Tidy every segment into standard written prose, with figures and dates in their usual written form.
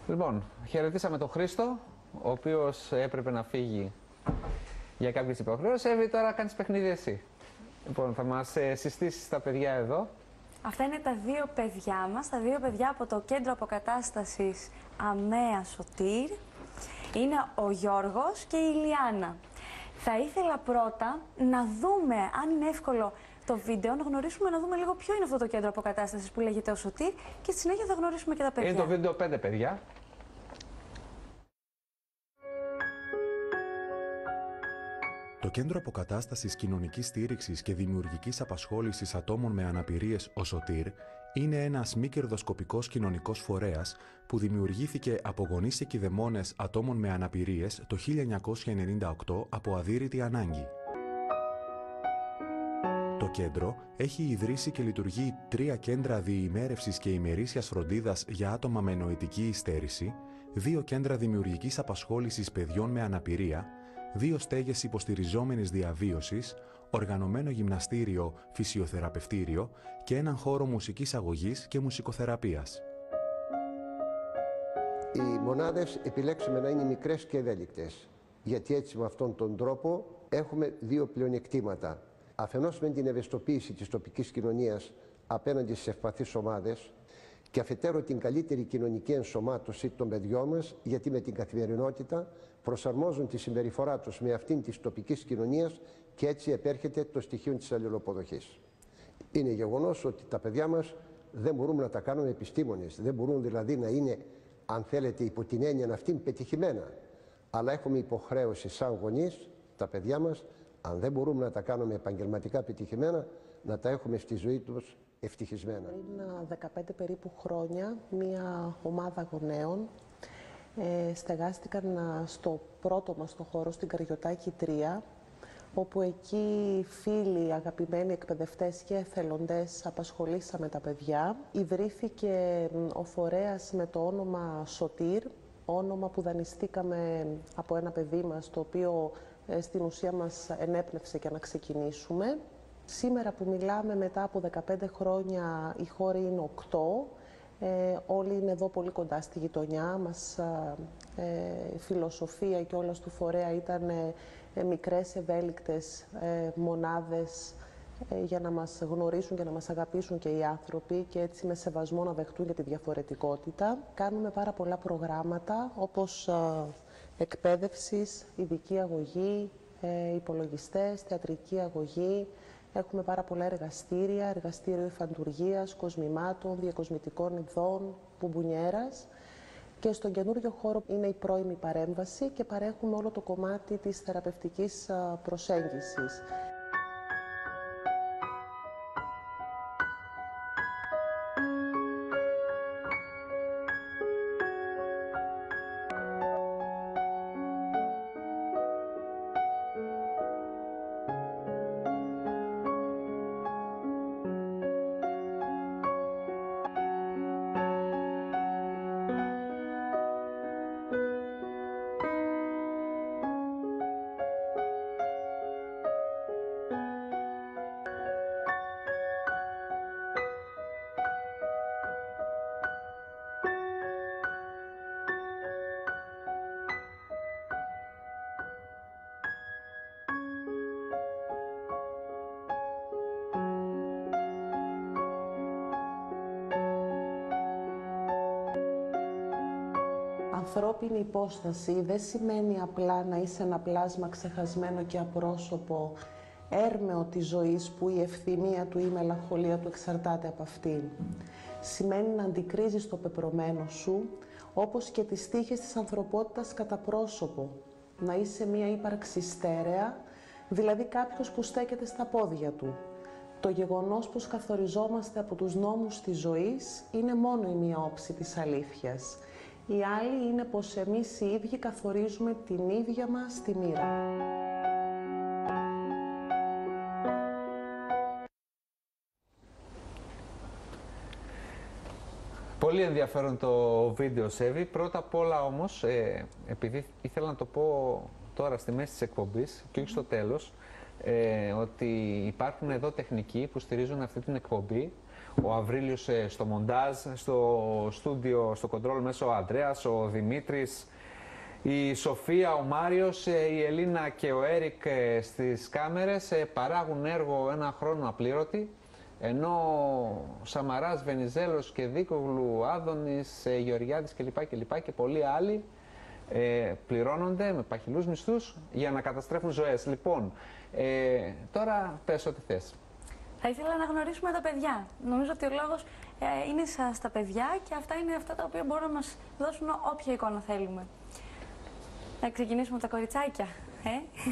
Λοιπόν, χαιρετήσαμε τον Χρήστο, ο οποίος έπρεπε να φύγει για κάποιες υποχρεώσεις. Εύη, τώρα κάνεις παιχνίδι εσύ. Λοιπόν, θα μας συστήσεις τα παιδιά εδώ. Αυτά είναι τα δύο παιδιά μας, τα δύο παιδιά από το Κέντρο Αποκατάστασης ΑΜΕΑ Σωτήρ. Είναι ο Γιώργος και η Ηλιάνα. Θα ήθελα πρώτα να δούμε, αν είναι εύκολο, το βίντεο, να γνωρίσουμε, να δούμε λίγο ποιο είναι αυτό το Κέντρο Αποκατάστασης που λέγεται ο Σωτήρ και στη συνέχεια θα γνωρίσουμε και τα παιδιά. Είναι το βίντεο 5 παιδιά. Το Κέντρο Αποκατάστασης Κοινωνικής Στήριξης και Δημιουργικής Απασχόλησης Ατόμων με Αναπηρίες, ο Σωτήρ, είναι ένας μη κερδοσκοπικός κοινωνικός φορέας που δημιουργήθηκε από γονείς και κηδεμόνες ατόμων με αναπηρίες το 1998 από αδύρυτη ανάγκη. Το κέντρο έχει ιδρύσει και λειτουργεί 3 κέντρα διημέρευσης και ημερήσιας φροντίδας για άτομα με νοητική υστέρηση, 2 κέντρα δημιουργικής απασχόλησης παιδιών με αναπηρία, 2 στέγες υποστηριζόμενης διαβίωσης, οργανωμένο γυμναστήριο, φυσιοθεραπευτήριο και έναν χώρο μουσικής αγωγής και μουσικοθεραπείας. Οι μονάδες επιλέξαμε να είναι μικρές και ευέλικτες, γιατί έτσι με αυτόν τον τρόπο έχουμε 2 πλεονεκτήματα. Αφενός με την ευαισθητοποίηση της τοπικής κοινωνίας απέναντι στις ευπαθείς ομάδες και αφετέρου την καλύτερη κοινωνική ενσωμάτωση των παιδιών μας, γιατί με την καθημερινότητα προσαρμόζουν τη συμπεριφορά τους με αυτήν της τοπικής κοινωνίας και έτσι επέρχεται το στοιχείο της αλληλοποδοχής. Είναι γεγονός ότι τα παιδιά μας δεν μπορούμε να τα κάνουμε επιστήμονες, δεν μπορούν δηλαδή να είναι, αν θέλετε, υπό την έννοια αυτήν πετυχημένα. Αλλά έχουμε υποχρέωση σαν γονείς, τα παιδιά μας, αν δεν μπορούμε να τα κάνουμε επαγγελματικά πετυχημένα, να τα έχουμε στη ζωή τους ευτυχισμένα. Πριν 15 περίπου χρόνια, μία ομάδα γονέων στεγάστηκαν στο πρώτο μας το χώρο, στην Καριωτάκη 3, όπου εκεί φίλοι, αγαπημένοι εκπαιδευτές και εθελοντές απασχολήσαμε τα παιδιά. Ιδρύθηκε ο φορέας με το όνομα Σωτήρ, όνομα που δανειστήκαμε από ένα παιδί μας, το οποίο στην ουσία μας ενέπνευσε για να ξεκινήσουμε. Σήμερα που μιλάμε, μετά από 15 χρόνια, οι χώροι είναι 8. Όλοι είναι εδώ πολύ κοντά στη γειτονιά μας. Φιλοσοφία και όλα του φορέα ήταν μικρές ευέλικτες μονάδες για να μας γνωρίσουν και να μας αγαπήσουν και οι άνθρωποι και έτσι με σεβασμό να δεχτούν για τη διαφορετικότητα. Κάνουμε πάρα πολλά προγράμματα όπως εκπαίδευσης, ειδική αγωγή, υπολογιστές, θεατρική αγωγή. Έχουμε πάρα πολλά εργαστήρια, εργαστήριο υφαντουργίας, κοσμημάτων, διακοσμητικών ειδών, μπουμπουνιέρας. Και στον καινούριο χώρο είναι η πρώιμη παρέμβαση και παρέχουμε όλο το κομμάτι της θεραπευτικής προσέγγισης. Ανθρώπινη υπόσταση δεν σημαίνει απλά να είσαι ένα πλάσμα ξεχασμένο και απρόσωπο, έρμεο της ζωής που η ευθυμία του ή η μελαγχολία του εξαρτάται από αυτήν. Σημαίνει να αντικρίζεις το πεπρωμένο σου, όπως και τις τύχες της ανθρωπότητας κατά πρόσωπο. Να είσαι μία ύπαρξη στέρεα, δηλαδή κάποιος που στέκεται στα πόδια του. Το γεγονός πως καθοριζόμαστε από τους νόμους της ζωής είναι μόνο η μία όψη της αλήθειας. Η άλλη είναι πως εμείς οι ίδιοι καθορίζουμε την ίδια μας τη μοίρα. Πολύ ενδιαφέρον το βίντεο, Σέβη. Πρώτα απ' όλα όμως, επειδή ήθελα να το πω τώρα στη μέση της εκπομπής και όχι στο τέλος, ότι υπάρχουν εδώ τεχνικοί που στηρίζουν αυτή την εκπομπή, ο Αβρίλιος στο μοντάζ, στο στούντιο, στο κοντρόλ μέσα ο Ανδρέας, ο Δημήτρης, η Σοφία, ο Μάριος, η Ελίνα και ο Έρικ στις κάμερες παράγουν έργο ένα χρόνο απλήρωτοι, ενώ Σαμαράς, Βενιζέλος και Δίκογλου, Άδωνης, Γεωργιάδης κλπ. Και πολλοί άλλοι πληρώνονται με παχυλούς μισθούς για να καταστρέφουν ζωές. Λοιπόν, τώρα πες ό,τι θες. Θα ήθελα να γνωρίσουμε τα παιδιά. Νομίζω ότι ο λόγος είναι στα παιδιά και αυτά είναι αυτά τα οποία μπορούν να μας δώσουν όποια εικόνα θέλουμε. Να ξεκινήσουμε από τα κοριτσάκια.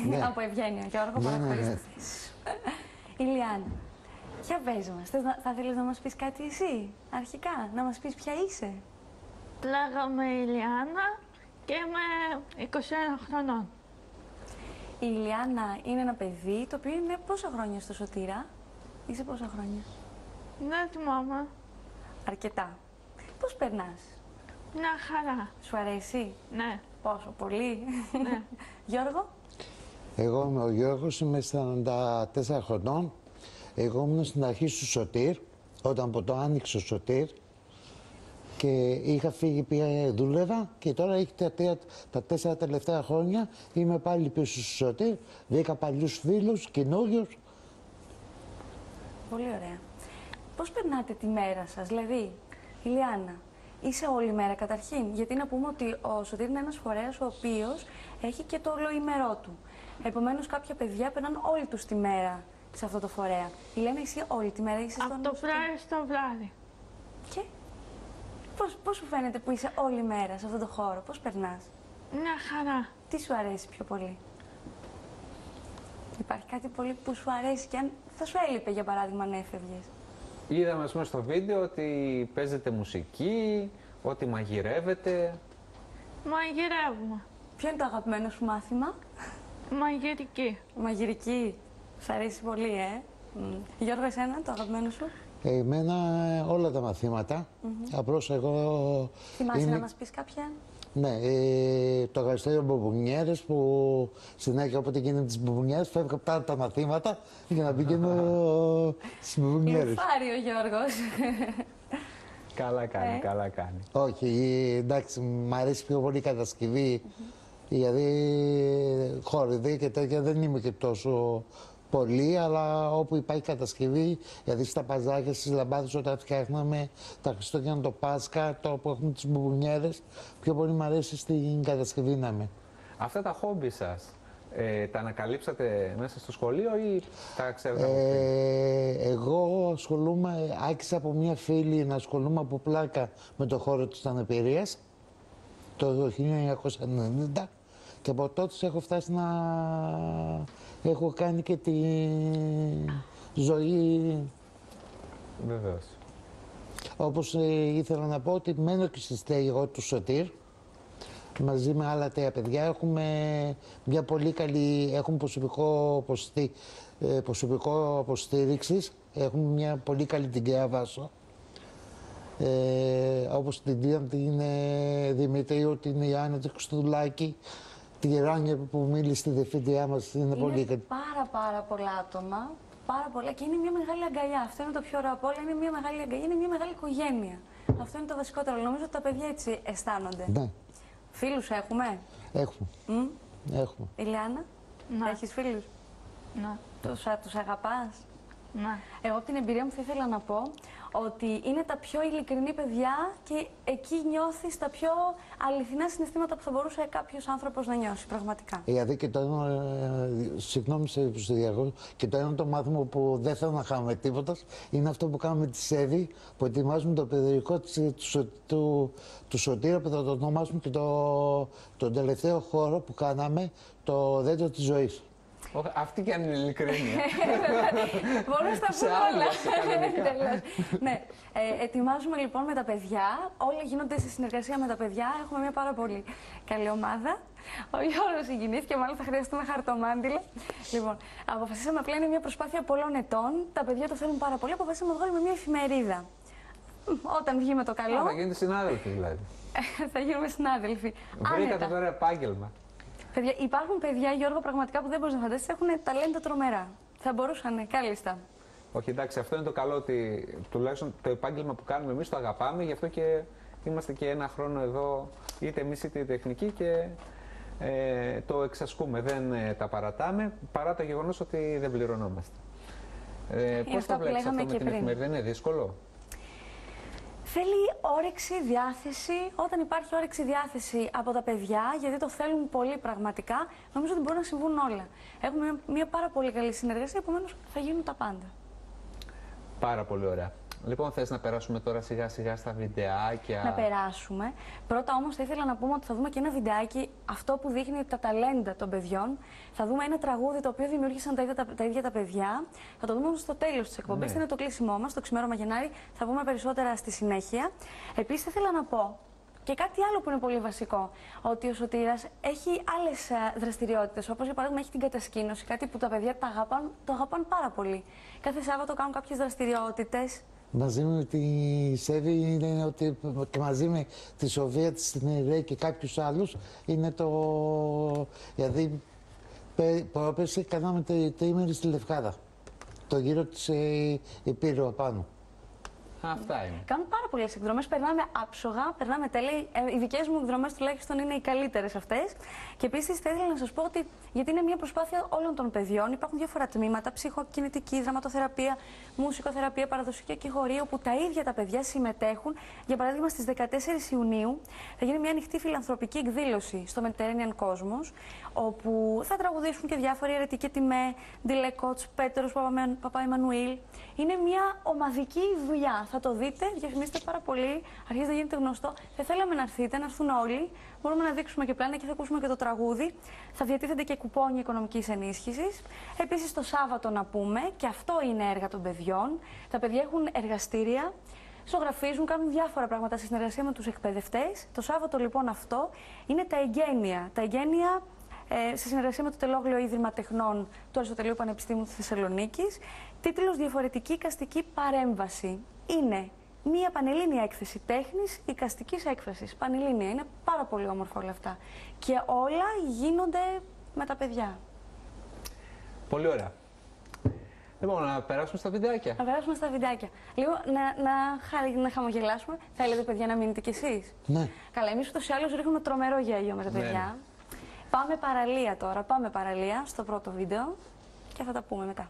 Ναι. Από Ευγένεια. Γιώργο, παραχωρείς τη θέση σου. Ηλιάνα, για πες μας. Θα θέλεις να μας πεις κάτι εσύ, αρχικά, να μας πεις ποια είσαι. Λέγαμε Ηλιάνα και είμαι 21 χρονών. Η Ηλιάνα είναι ένα παιδί το οποίο είναι πόσα χρόνια στο Σωτήρα? Είσαι πόσα χρόνια? Δεν θυμάμαι. Αρκετά. Πώς περνάς? Μια χαρά. Σου αρέσει? Ναι. Πόσο, πολύ? Ναι. Γιώργο? Εγώ είμαι ο Γιώργος, είμαι 44 χρονών. Εγώ ήμουν στην αρχή στο Σωτήρ, όταν από το άνοιξε ο Σωτήρ και είχα φύγει, πήγα δούλευα και τώρα έχει τα 4 τελευταία χρόνια είμαι πάλι πίσω στο Σωτήρ, βρήκα παλιούς φίλους, καινούριους. Πολύ ωραία. Πώς περνάτε τη μέρα σας, δηλαδή, Ηλιάνα, είσαι όλη μέρα καταρχήν? Γιατί να πούμε ότι ο Σωτήρ είναι ένας φορέας ο οποίος έχει και το ολοήμερό του. Επομένως, κάποια παιδιά περνάνε όλη τους τη μέρα σε αυτό το φορέα. Ηλιάνα, εσύ όλη τη μέρα είσαι στον Από το πρωί στο βράδυ. Και πώς σου φαίνεται που είσαι όλη μέρα σε αυτό το χώρο, πώς περνάς? Μια χαρά. Τι σου αρέσει πιο πολύ? Υπάρχει κάτι πολύ που σου αρέσει και αν θα σου έλειπε, για παράδειγμα, αν έφευγες? Είδαμε ας πούμε στο βίντεο ότι παίζετε μουσική, ότι μαγειρεύετε. Μαγειρεύουμε. Ποιο είναι το αγαπημένο σου μάθημα? Μαγειρική. Μαγειρική. Σ' αρέσει πολύ, Γιώργο, εσένα το αγαπημένο σου? Εμένα όλα τα μαθήματα, απλώς εγώ... Θυμάσαι να μας πεις κάποια? Ναι, το εργαστήριο μπουμπουνιέρες που συνέχεια όποτε γίνεται τις μπουμπουνιέρες φεύγω από τα μαθήματα για να πηγαίνω στις μπουμπουνιέρες. Λουφάρει ο Γιώργος. Καλά κάνει, καλά κάνει. Όχι, εντάξει, μου αρέσει πιο πολύ η κατασκευή, γιατί χορηγή και τέτοια δεν είμαι και τόσο πολύ, αλλά όπου υπάρχει κατασκευή, δηλαδή στα παζάρια, στις λαμπάδες όταν φτιάχναμε τα Χριστούγεννα, το Πάσχα, το που έχουμε τις μπουμπουνιέρες, πιο πολύ μου αρέσει στην κατασκευή να είμαι. Αυτά τα χόμπι σας, τα ανακαλύψατε μέσα στο σχολείο ή τα ξέρετε από πριν? Εγώ άρχισα από μια φίλη να ασχολούμαι από πλάκα με το χώρο της αναπηρίας το 1990 και από τότε έχω φτάσει να έχω κάνει και τη ζωή. Βεβαίως. Όπως ήθελα να πω ότι μένω και στη στέγη εγώ του Σωτήρ μαζί με άλλα 3 παιδιά. Έχουμε μια πολύ καλή, έχουμε προσωπικό υποστήριξης. Έχουμε μια πολύ καλή την Κέα Βάσο. Όπως την Τία, την Δημητρίου, την Ιάννα, την Κωστουλάκη, τη Ράνια που μίλησε στη διευθύντριά μας. Είναι πολύ καλή. Πάρα πολλά άτομα. Πάρα πολλά και είναι μια μεγάλη αγκαλιά. Αυτό είναι το πιο ωραίο από όλα. Είναι μια μεγάλη αγκαλιά, είναι μια μεγάλη οικογένεια. Αυτό είναι το βασικότερο. Νομίζω ότι τα παιδιά έτσι αισθάνονται. Ναι. Φίλους έχουμε? Έχουμε. Έχουμε. Ηλιάνα, Ναι. έχεις φίλους? Ναι. Τους αγαπάς? Ναι. Εγώ από την εμπειρία μου θα ήθελα να πω ότι είναι τα πιο ειλικρινή παιδιά και εκεί νιώθεις τα πιο αληθινά συναισθήματα που θα μπορούσε κάποιος άνθρωπος να νιώσει πραγματικά. Δηλαδή και το ένα, συγγνώμη σε διακόπτω, και το ένα το μάθημα που δεν θέλω να χάμε τίποτα είναι αυτό που κάνουμε τη ΣΕΔΗ, που ετοιμάζουμε το παιδικό του Σωτήρα, που θα το ονομάσουμε και τον τελευταίο χώρο που κάναμε, το δέντρο της ζωής. Αυτή και αν είναι ειλικρίνεια. Μπορούν να τα πούν όλα. Τελώς. Ναι. Ετοιμάζουμε λοιπόν με τα παιδιά. Όλα γίνονται σε συνεργασία με τα παιδιά. Έχουμε μια πάρα πολύ καλή ομάδα. Ο Γιώργος συγκινήθηκε, μάλλον θα χρειαστούμε χαρτομάντιλα. Λοιπόν, αποφασίσαμε απλά, είναι μια προσπάθεια πολλών ετών. Τα παιδιά το θέλουν πάρα πολύ. Αποφασίσαμε να βγάλουμε μια εφημερίδα. Όταν βγει με το καλό. Θα γίνετε συνάδελφοι δηλαδή. Θα γίνουμε συνάδελφοι. Βρήκατε τώρα επάγγελμα. Παιδιά, υπάρχουν παιδιά, Γιώργο, πραγματικά που δεν μπορείς να φανταστείς, έχουν ταλέντα τρομερά. Θα μπορούσαν κάλλιστα Όχι, εντάξει, αυτό είναι το καλό, ότι τουλάχιστον το επάγγελμα που κάνουμε εμείς το αγαπάμε, γι' αυτό και είμαστε και ένα χρόνο εδώ, είτε εμείς είτε η τεχνική, και το εξασκούμε, δεν τα παρατάμε, παρά το γεγονός ότι δεν πληρωνόμαστε. Πώς το βλέπεις αυτό με την εφημερίδα, είναι δύσκολο? Θέλει όρεξη, διάθεση. Όταν υπάρχει όρεξη, διάθεση από τα παιδιά, γιατί το θέλουν πολύ πραγματικά, νομίζω ότι μπορούν να συμβούν όλα. Έχουμε μια πάρα πολύ καλή συνεργασία, επομένως θα γίνουν τα πάντα. Πάρα πολύ ωραία. Λοιπόν, θες να περάσουμε τώρα σιγά σιγά στα βιντεάκια? Να περάσουμε. Πρώτα όμως θα ήθελα να πούμε ότι θα δούμε και ένα βιντεάκι, αυτό που δείχνει τα ταλέντα των παιδιών. Θα δούμε ένα τραγούδι το οποίο δημιούργησαν τα ίδια τα παιδιά. Θα το δούμε όμως στο τέλος της εκπομπής. Ναι. Είναι το κλείσιμό μας, το ξημέρωμα Γενάρη. Θα πούμε περισσότερα στη συνέχεια. Επίσης θα ήθελα να πω και κάτι άλλο που είναι πολύ βασικό, ότι ο Σωτήρας έχει άλλες δραστηριότητες, όπως για παράδειγμα έχει την κατασκήνωση, κάτι που τα παιδιά το αγαπάνε πάρα πολύ. Κάθε Σάββατο κάνουν κάποιες δραστηριότητες. Μαζί με τη Σέβη είναι ότι και μαζί με τη Σοφία, τη Συνεδρία και κάποιους άλλους είναι το... Δηλαδή πρόπερσε κάναμε τριήμερη στη Λευκάδα, το γύρο της Υπήρου απάνω. Αυτά είναι. Κάνουν πάρα πολλές εκδρομές, περνάμε άψογα, περνάμε τέλεια. Οι δικές μου εκδρομές τουλάχιστον είναι οι καλύτερες αυτές. Και επίσης θα ήθελα να σας πω ότι, γιατί είναι μια προσπάθεια όλων των παιδιών, υπάρχουν διάφορα τμήματα, ψυχοκινητική, δραματοθεραπεία, μουσικοθεραπεία, παραδοσιακή και χορείο, που τα ίδια τα παιδιά συμμετέχουν. Για παράδειγμα, στις 14 Ιουνίου θα γίνει μια ανοιχτή φιλανθρωπική εκδήλωση στο Mediterranean Cosmos, όπου θα τραγουδήσουν και διάφοροι αιρετικοί τιμέ, Ντιλέ Κότς, Πέτρος, Παπα-Εμμανουήλ. Είναι μια ομαδική δουλειά. Θα το δείτε, διαφημίστε πάρα πολύ, αρχίζει να γίνεται γνωστό. Θα θέλαμε να έρθετε, να έρθουν όλοι. Μπορούμε να δείξουμε και πλάνα και θα ακούσουμε και το τραγούδι. Θα διατίθενται και κουπόνια οικονομικής ενίσχυσης. Επίσης, το Σάββατο να πούμε, και αυτό είναι έργα των παιδιών. Τα παιδιά έχουν εργαστήρια, ζωγραφίζουν, κάνουν διάφορα πράγματα σε συνεργασία με τους εκπαιδευτές. Το Σάββατο λοιπόν αυτό είναι τα εγγένεια. Τα εγγένεια σε συνεργασία με το Τελόγλιο Ίδρυμα Τεχνών του Αριστοτελείου Πανεπιστήμιου της Θεσσαλονίκης. Τίτλος «Διαφορετική εικαστική παρέμβαση». Είναι μία πανελλήνια έκθεση τέχνης εικαστικής έκφρασης. Πανελλήνια. Είναι πάρα πολύ όμορφα όλα αυτά. Και όλα γίνονται με τα παιδιά. Πολύ ωραία. Λοιπόν, να περάσουμε στα βιντεάκια. Να περάσουμε στα βιντεάκια. Λίγο να χαμογελάσουμε. Θέλετε, παιδιά, να μείνετε κι εσείς? Ναι. Καλά, εμείς ούτως ή άλλως ρίχνουμε τρομερό γέλιο με τα παιδιά. Ναι. Πάμε παραλία τώρα. Πάμε παραλία στο πρώτο βίντεο και θα τα πούμε μετά.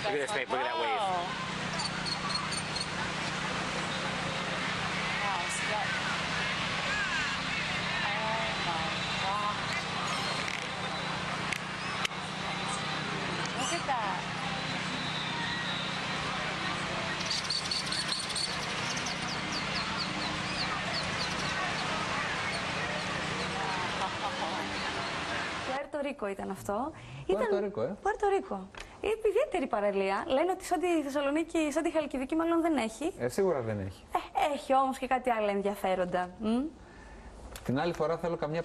Look at this, babe. Look at that wave. Wow, see that? Oh my God. Look at that. Πουέρτο Ρίκο ήταν αυτό. Πουέρτο Ρίκο, Πουέρτο Ρίκο. Ιδιαίτερη παραλία. Λένε ότι σαν τη Θεσσαλονίκη, σαν τη Χαλκιδική, μάλλον δεν έχει. Σίγουρα δεν έχει. Έχει όμως και κάτι άλλο ενδιαφέροντα. Την άλλη φορά θέλω καμιά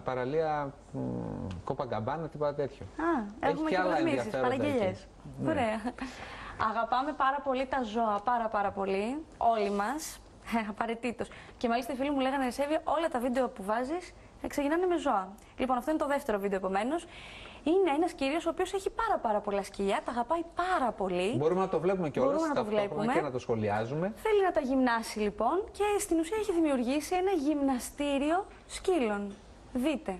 παραλία Κοπαγκαμπάνα, τίποτα τέτοιο. Έχουμε και προτιμήσεις, παραγγελιές. Ναι. Ωραία. Αγαπάμε πάρα πολύ τα ζώα, πάρα πολύ. Όλοι μας. Απαραίτητος. Και μάλιστα οι φίλοι μου λέγανε, Σέβη, όλα τα βίντεο που βάζεις ξεκινάνε με ζώα. Λοιπόν, αυτό είναι το δεύτερο βίντεο επομένως. Είναι ένας κύριος ο οποίος έχει πάρα πολλά σκυλιά, τα αγαπάει πάρα πολύ. Μπορούμε να το βλέπουμε κιόλας, Μπορούμε να το βλέπουμε και να το σχολιάζουμε. Θέλει να τα γυμνάσει λοιπόν και στην ουσία έχει δημιουργήσει ένα γυμναστήριο σκύλων. Δείτε.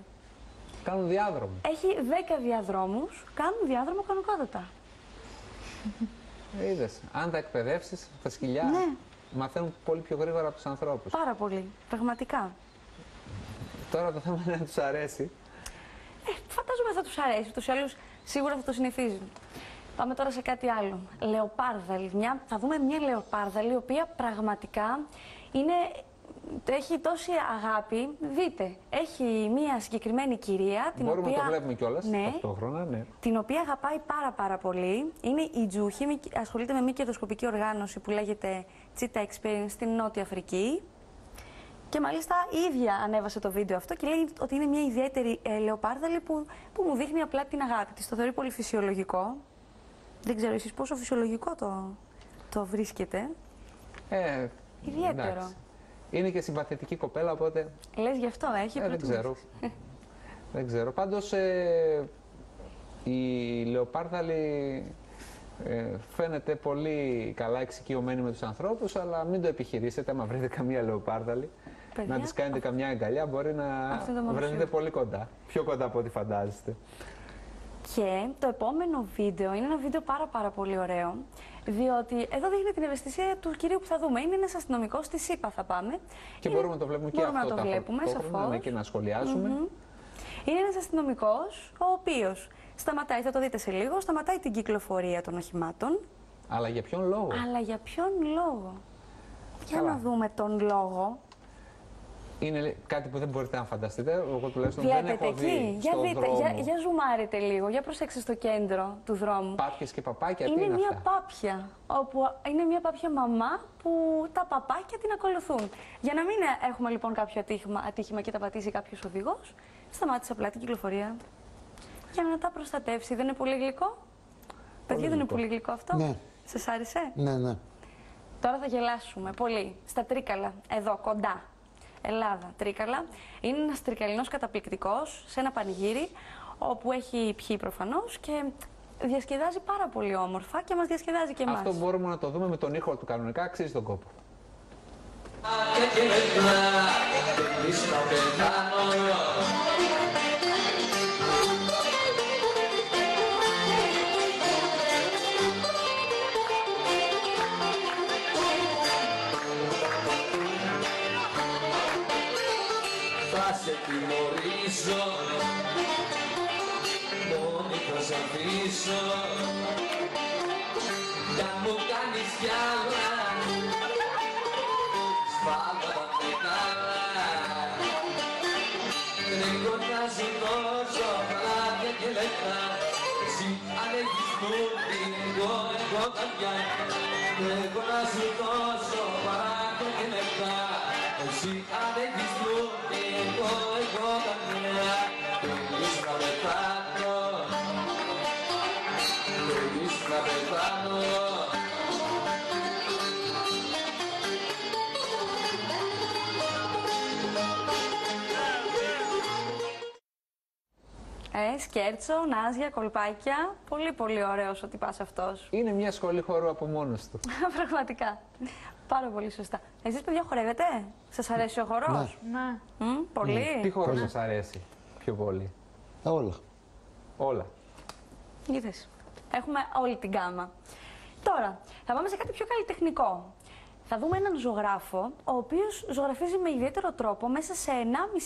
Κάνουν διάδρομο. Έχει 10 διαδρόμους, κάνουν διάδρομο κανονικότατα. Είδες, αν τα εκπαιδεύσεις, τα σκυλιά μαθαίνουν πολύ πιο γρήγορα από τους ανθρώπους. Πάρα πολύ, πραγματικά. Τώρα το θέμα είναι να τους αρέσει. Φαντάζομαι θα τους αρέσει, τους άλλους σίγουρα θα το συνηθίζουν. Πάμε τώρα σε κάτι άλλο. Λεοπάρδαλη. Θα δούμε μια λεοπάρδαλη, η οποία πραγματικά έχει τόση αγάπη. Δείτε, έχει μια συγκεκριμένη κυρία. Μπορούμε να το βλέπουμε κιόλας ταυτόχρονα. Ναι. Την οποία αγαπάει πάρα πολύ. Είναι η Τζούχη, ασχολείται με μια κερδοσκοπική οργάνωση που λέγεται Cheetah Experience στην Νότια Αφρική. Και μάλιστα η ίδια ανέβασε το βίντεο αυτό και λέει ότι είναι μια ιδιαίτερη λεοπάρδαλη που μου δείχνει απλά την αγάπη της. Το θεωρεί πολύ φυσιολογικό. Δεν ξέρω εσείς πόσο φυσιολογικό το βρίσκετε. Ιδιαίτερο. Εντάξει. Είναι και συμπαθητική κοπέλα, οπότε... Λες γι' αυτό, έχει δεν ξέρω. Δεν ξέρω. Πάντως, η λεοπάρδαλη φαίνεται πολύ καλά εξοικειωμένη με τους ανθρώπους, αλλά μην το επιχειρήσετε. Άμα βρείτε καμία λεοπάρδαλη, Παιδιά, να της κάνετε καμιά αγκαλιά, μπορεί να βρεθείτε πολύ κοντά. Πιο κοντά από ό,τι φαντάζεστε. Και το επόμενο βίντεο είναι ένα βίντεο πάρα πολύ ωραίο, διότι εδώ δείχνει την ευαισθησία του κυρίου που θα δούμε. Είναι ένας αστυνομικός, στη ΣΥΠΑ θα πάμε. Και μπορούμε να το βλέπουμε και αυτό. Μπορούμε να το βλέπουμε, σαφώς. Και να σχολιάσουμε. Είναι ένας αστυνομικός, ο οποίος σταματάει, θα το δείτε σε λίγο, σταματάει την κυκλοφορία των οχημάτων. Αλλά για ποιον λόγο? Για να δούμε τον λόγο. Είναι κάτι που δεν μπορείτε να φανταστείτε. Εγώ τουλάχιστον Βλέπετε δεν έχω εκεί. δει Για στον δείτε, δρόμο. για ζουμάρετε λίγο, για προσέξτε στο κέντρο του δρόμου. Πάπιες και παπάκια, τι Είναι είναι μια αυτά? πάπια, όπου είναι μια πάπια μαμά που τα παπάκια την ακολουθούν. Για να μην έχουμε λοιπόν κάποιο ατύχημα και τα πατήσει κάποιος οδηγός, σταμάτησε απλά την κυκλοφορία για να τα προστατεύσει. Δεν είναι πολύ γλυκό? Παιδιά, δεν είναι πολύ γλυκό αυτό? Ναι. Σας άρεσε? Ναι. Τώρα θα γελάσουμε πολύ. Στα Τρίκαλα, εδώ κοντά. Ελλάδα, Τρίκαλα. Είναι ένας τρικαλινός καταπληκτικός σε ένα πανηγύρι, όπου έχει πιει προφανώς και διασκεδάζει πάρα πολύ όμορφα και μας διασκεδάζει και εμάς. Αυτό μπορούμε να το δούμε με τον ήχο του κανονικά, αξίζει τον κόπο. Θα σε τιμωρήσω, μόνη θα σε αφήσω, κι αν μου κάνεις κι άλλα σφάλματα μεγάλα. Εγώ θα σου δώσω βράδια και λεπτά, εσύ αν έχεις νου εγώ καρδιά. Εγώ θα σου δώσω βράδια και λεπτά, εσύ αν έχεις νου εγώ καρδιά. Θέλεις να πεθάνω, θέλεις να πεθάνω. Σκέρτσο, νάζια, κολπάκια. Πολύ ωραίος ο τυπάς αυτός. Είναι μια σχολή χορού από μόνος του. Πραγματικά. Πάρα πολύ σωστά. Εσείς παιδιά χορεύετε? Σας αρέσει ο χορός? Ναι. Πολύ. Τι χορό σας αρέσει πιο πολύ? Όλα. Είδες. Έχουμε όλη την γκάμα. Τώρα, θα πάμε σε κάτι πιο καλλιτεχνικό. Θα δούμε έναν ζωγράφο, ο οποίος ζωγραφίζει με ιδιαίτερο τρόπο μέσα σε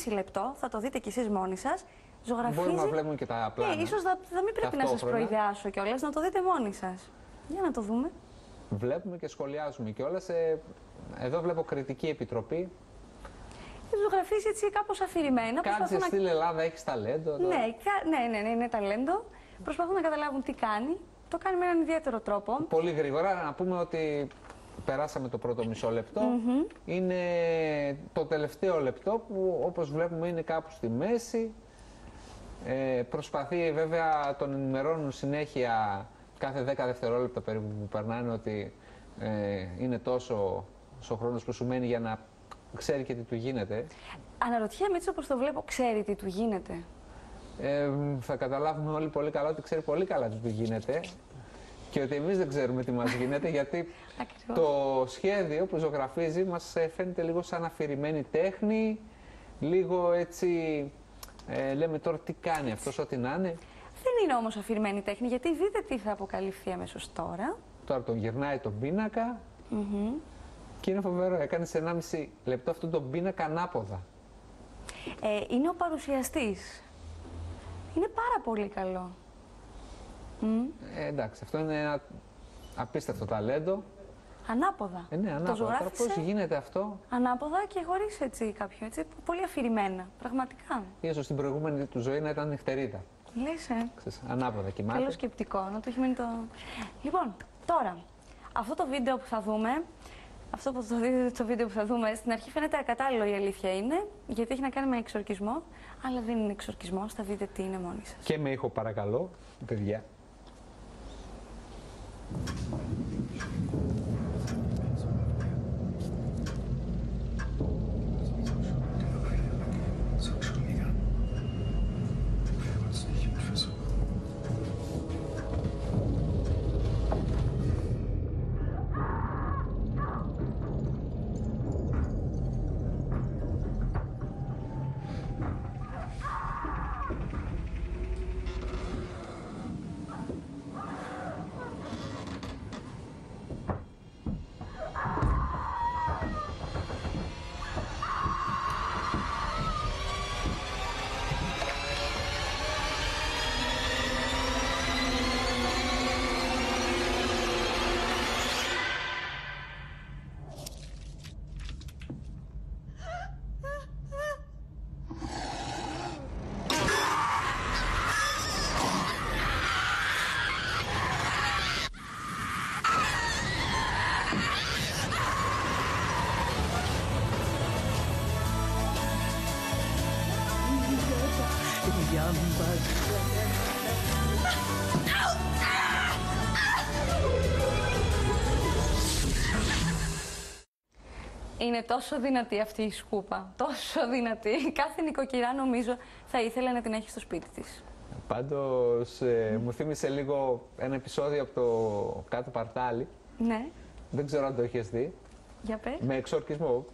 1,5 λεπτό. Θα το δείτε κι εσείς μόνοι σας. Ζωγραφίζει... Μπορούμε να βλέπουμε και τα πλάνα. Ναι, ίσως θα μην πρέπει να σας προειδεάσω κιόλας, να το δείτε μόνοι σας. Για να το δούμε. Βλέπουμε και σχολιάζουμε κιόλας. Εδώ βλέπω κριτική επιτροπή. Ζωγραφίζει έτσι κάπως αφηρημένα. Κάτσε στην Ελλάδα, έχεις ταλέντο. Ναι, είναι ταλέντο. Προσπαθούν να καταλάβουν τι κάνει. Το κάνει με έναν ιδιαίτερο τρόπο. Πολύ γρήγορα να πούμε ότι περάσαμε το πρώτο μισό λεπτό. Είναι το τελευταίο λεπτό που όπως βλέπουμε είναι κάπου στη μέση. Προσπαθεί βέβαια, τον ενημερώνουν συνέχεια κάθε 10 δευτερόλεπτα περίπου που περνάνε ότι είναι τόσο ο χρόνος που σου μένει για να ξέρει και τι του γίνεται. Αναρωτιέμαι έτσι όπως το βλέπω, ξέρει τι του γίνεται. Θα καταλάβουμε όλοι πολύ καλά ότι ξέρει πολύ καλά τι του γίνεται και ότι εμείς δεν ξέρουμε τι μας γίνεται, γιατί το σχέδιο που ζωγραφίζει μας φαίνεται λίγο σαν αφηρημένη τέχνη, λίγο έτσι λέμε τώρα τι κάνει αυτός, ό,τι να είναι. Δεν είναι όμως αφηρημένη τέχνη, γιατί δείτε τι θα αποκαλυφθεί αμέσως τώρα. Τώρα τον γυρνάει τον πίνακα και είναι φοβερό, έκανε σε 1,5 λεπτό αυτόν τον πίνακα ανάποδα. Είναι ο παρουσιαστής. Είναι πάρα πολύ καλό. Εντάξει, αυτό είναι ένα απίστευτο ταλέντο. Ανάποδα. Ναι, ανάποδα. Τώρα πώς γίνεται αυτό? Ανάποδα και χωρίς έτσι κάποιο, έτσι, πολύ αφηρημένα, πραγματικά. Ίσως στην προηγούμενη του ζωή να ήταν νυχτερίδα. Λες, Ξέρεις, ανάποδα κοιμάται. Καλό σκεπτικό, να το έχει μείνει το... Λοιπόν, τώρα, αυτό το βίντεο που θα δούμε Αυτό που το δείτε στο βίντεο που θα δούμε στην αρχή φαίνεται ακατάλληλο, η αλήθεια είναι, γιατί έχει να κάνει με εξορκισμό, αλλά δεν είναι εξορκισμός, θα δείτε τι είναι μόνοι σας. Και με ήχο παρακαλώ, παιδιά. Είναι τόσο δυνατή αυτή η σκούπα, τόσο δυνατή. Κάθε νοικοκυρά νομίζω θα ήθελε να την έχει στο σπίτι της. Πάντως μου θύμισε λίγο ένα επεισόδιο από το Κάτω Παρτάλι. Ναι. Δεν ξέρω αν το έχεις δει. Για πες. Με εξορκισμό.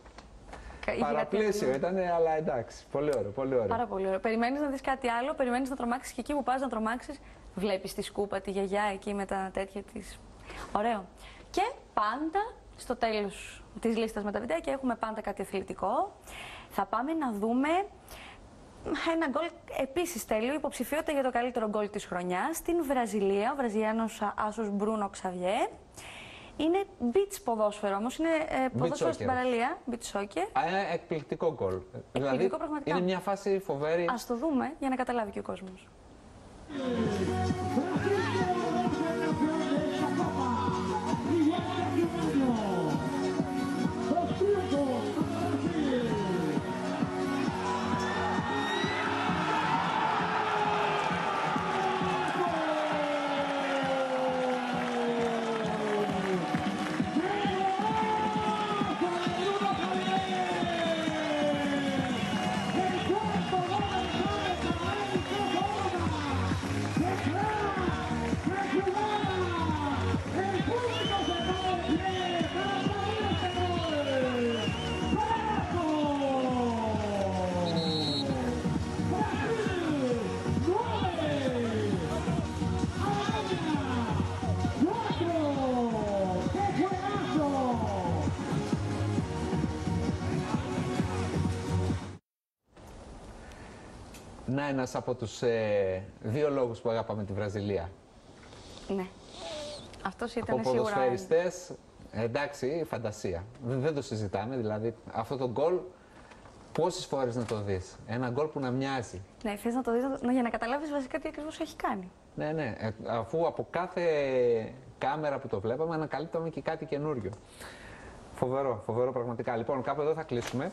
Παραπλήσιο ήταν, αλλά εντάξει. Πολύ ωραίο, πολύ ωραίο. Πάρα πολύ ωραίο. Περιμένεις να δεις κάτι άλλο, περιμένεις να τρομάξεις και εκεί που πας να τρομάξεις, βλέπεις τη σκούπα, τη γιαγιά εκεί με τα τέτοια της. Ωραίο. Και πάντα στο τέλος της λίστας με τα βιντεάκια έχουμε πάντα κάτι αθλητικό. Θα πάμε να δούμε ένα γκολ επίσης τέλειο, υποψηφιότητα για το καλύτερο γκολ της χρονιάς στην Βραζιλία, ο Βραζιλιάνος άσος Μπρούνο Ξαβιέ. Είναι beach ποδόσφαιρο όμως, είναι ποδόσφαιρο στην παραλία, beach soccer. Εκπληκτικό γκολ. Δηλαδή, πραγματικά. Είναι μια φάση φοβερή. Ας το δούμε για να καταλάβει και ο κόσμος. Να, ένας από τους δύο λόγους που αγαπάμε τη Βραζιλία. Ναι. Αυτός ήταν από σίγουρα. ποδοσφαιριστές, εντάξει, φαντασία. Δεν το συζητάμε, δηλαδή αυτό το γκολ πόσες φορές να το δεις. Ένα γκολ που να μοιάζει. Ναι, θες να το δεις για να καταλάβεις βασικά τι ακριβώς έχει κάνει. Ναι, ναι. Αφού από κάθε κάμερα που το βλέπαμε ανακαλύπταμε και κάτι καινούριο. Φοβερό, φοβερό πραγματικά. Λοιπόν, κάπου εδώ θα κλείσουμε.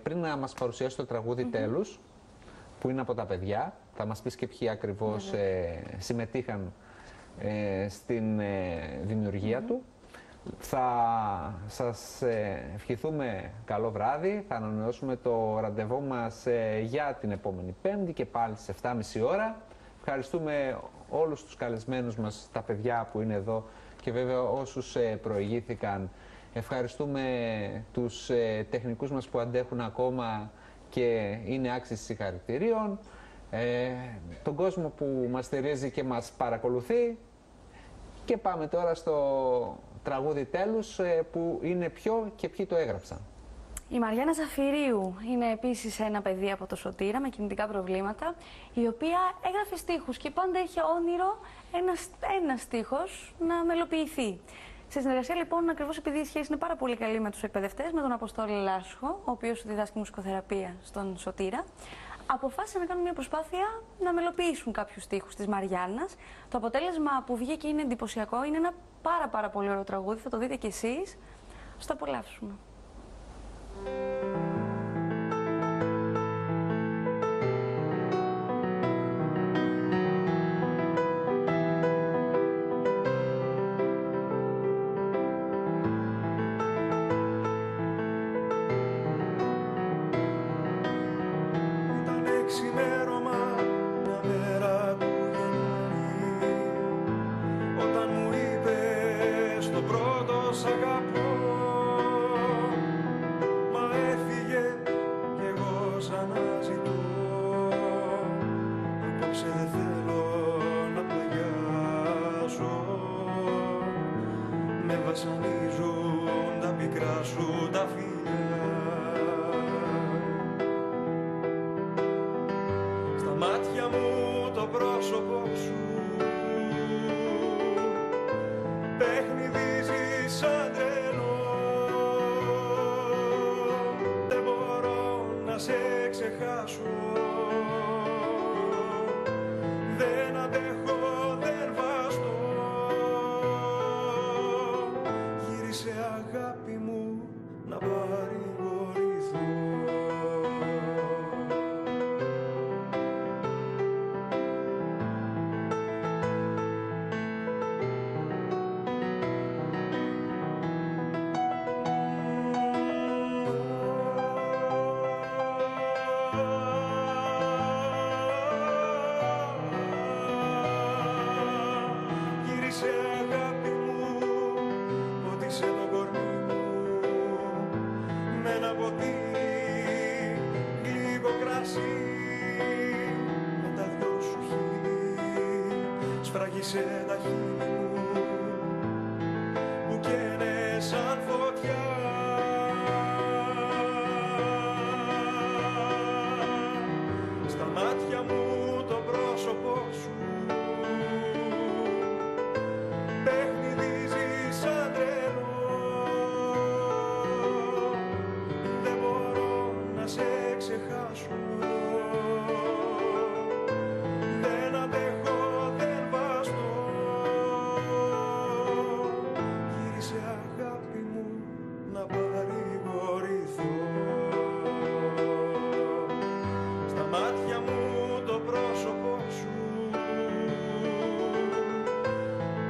Πριν να μας παρουσιάσει το τραγούδι τέλους, που είναι από τα παιδιά, θα μας πεις και ποιοι ακριβώς συμμετείχαν στην δημιουργία του. Θα σας ευχηθούμε καλό βράδυ, θα ανανεώσουμε το ραντεβού μας για την επόμενη Πέμπτη και πάλι στις 7.30 ώρα. Ευχαριστούμε όλους τους καλεσμένους μας, τα παιδιά που είναι εδώ και βέβαια όσους προηγήθηκαν. Ευχαριστούμε τους τεχνικούς μας που αντέχουν ακόμα και είναι άξιοι συγχαρητηρίων. Τον κόσμο που μας στηρίζει και μας παρακολουθεί. Και πάμε τώρα στο τραγούδι τέλους που είναι ποιο και ποιοι το έγραψαν. Η Μαριάννα Ζαφυρίου είναι επίσης ένα παιδί από το Σωτήρα με κινητικά προβλήματα, η οποία έγραφε στίχους και πάντα είχε όνειρο ένας στίχος να μελοποιηθεί. Σε συνεργασία λοιπόν, ακριβώς επειδή η σχέση είναι πάρα πολύ καλή με τους εκπαιδευτές, με τον Αποστόλη Λάσχο, ο οποίος διδάσκει μουσικοθεραπεία στον Σωτήρα, αποφάσισαν να κάνουν μια προσπάθεια να μελοποιήσουν κάποιους στίχους της Μαριάννας. Το αποτέλεσμα που βγήκε είναι εντυπωσιακό, είναι ένα πάρα πολύ ωραίο τραγούδι, θα το δείτε κι εσείς. Στο απολαύσουμε. βασανίζουν τα πικρά σου τα φιλιά. Στα μάτια μου το πρόσωπό σου παιχνιδίζει σαν τρελό. Δεν μπορώ να σε ξεχάσω, δεν αντέχω, δεν βαστώ. Γύρισε αγάπη μου να παρηγορηθώ. Γύρισε αγάπη μου, ποτίσε το κορμί μου με ένα ποτήρι γλυκό κρασί. Με τα δυο σου χείλη σφράγισε τα χείλη μου που καίνε σαν φωτιά. Στα μάτια μου το πρόσωπό σου παιχνιδίζει σαν τρελό. Δεν μπορώ να σε ξεχάσω, δεν αντέχω, δεν βαστώ. Γύρισε αγάπη μου να παρηγορηθώ. Στα μάτια μου το πρόσωπό σου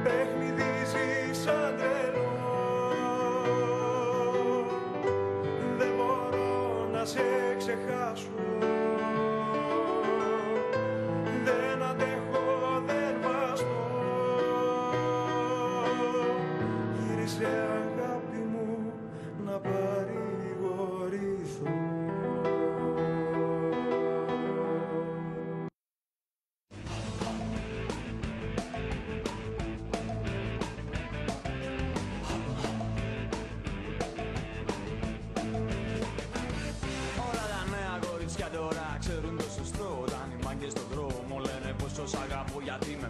παιχνιδίζει σαν τρελό. Δεν μπορώ να σε ξεχάσω, δεν αντέχω, δεν βαστώ. Γύρισε αγάπη μου να παρηγορηθώ. Όλα τα νέα κορίτσια τώρα ξέρουν το σωστό. Όταν οι μάγκες στον δρόμο λένε πως σ' αγαπώ γιατί με